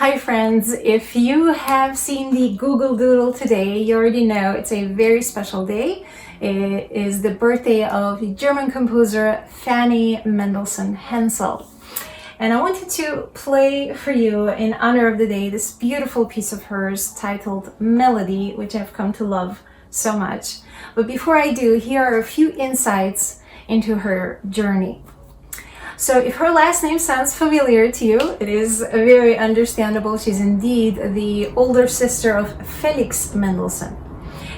Hi friends, if you have seen the Google Doodle today, you already know it's a very special day. It is the birthday of the German composer Fanny Mendelssohn Hensel. And I wanted to play for you in honor of the day this beautiful piece of hers titled Melody, which I've come to love so much. But before I do, here are a few insights into her journey. So if her last name sounds familiar to you, it is very understandable. She's indeed the older sister of Felix Mendelssohn.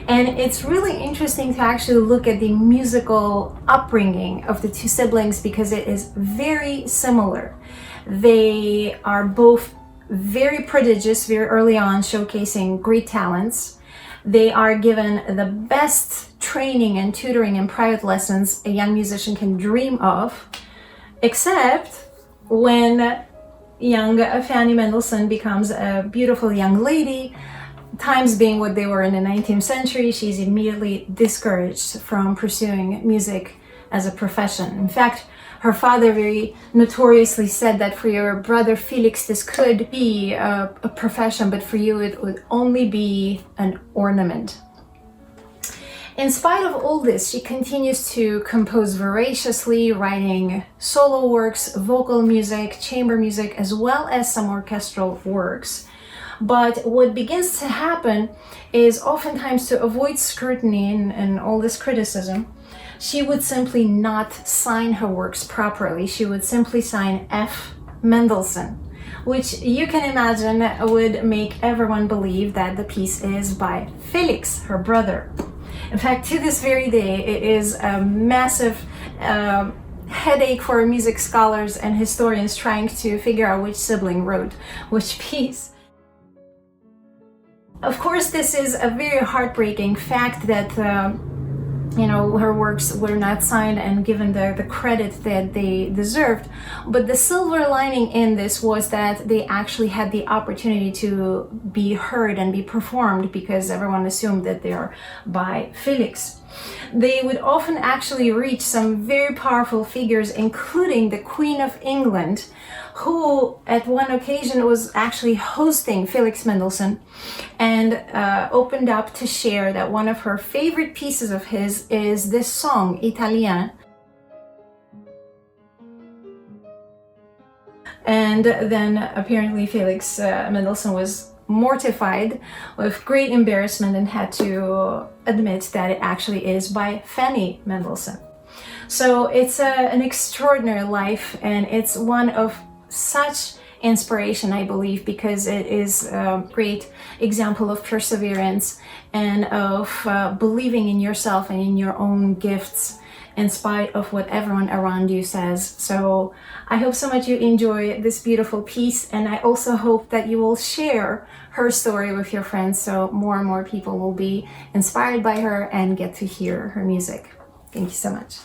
And it's really interesting to actually look at the musical upbringing of the two siblings because it is very similar. They are both very prodigious, very early on, showcasing great talents. They are given the best training and tutoring and private lessons a young musician can dream of. Except when young Fanny Mendelssohn becomes a beautiful young lady, times being what they were in the 19th century, she's immediately discouraged from pursuing music as a profession. In fact, her father very notoriously said that for your brother Felix, this could be a profession, but for you it would only be an ornament. In spite of all this, she continues to compose voraciously, writing solo works, vocal music, chamber music, as well as some orchestral works. But what begins to happen is oftentimes to avoid scrutiny and all this criticism, she would simply not sign her works properly. She would simply sign F. Mendelssohn, which you can imagine would make everyone believe that the piece is by Felix, her brother. In fact, to this very day, it is a massive headache for music scholars and historians trying to figure out which sibling wrote which piece. Of course, this is a very heartbreaking fact that her works were not signed and given the credit that they deserved. But the silver lining in this was that they actually had the opportunity to be heard and be performed because everyone assumed that they are by Felix. They would often actually reach some very powerful figures, including the Queen of England, who at one occasion was actually hosting Felix Mendelssohn and opened up to share that one of her favorite pieces of his is this song, Italien. And then apparently Felix Mendelssohn was mortified with great embarrassment and had to admit that it actually is by Fanny Mendelssohn. So it's an extraordinary life, and it's one of such inspiration, I believe, because it is a great example of perseverance and of believing in yourself and in your own gifts in spite of what everyone around you says. So I hope so much you enjoy this beautiful piece, and I also hope that you will share her story with your friends so more and more people will be inspired by her and get to hear her music. Thank you so much.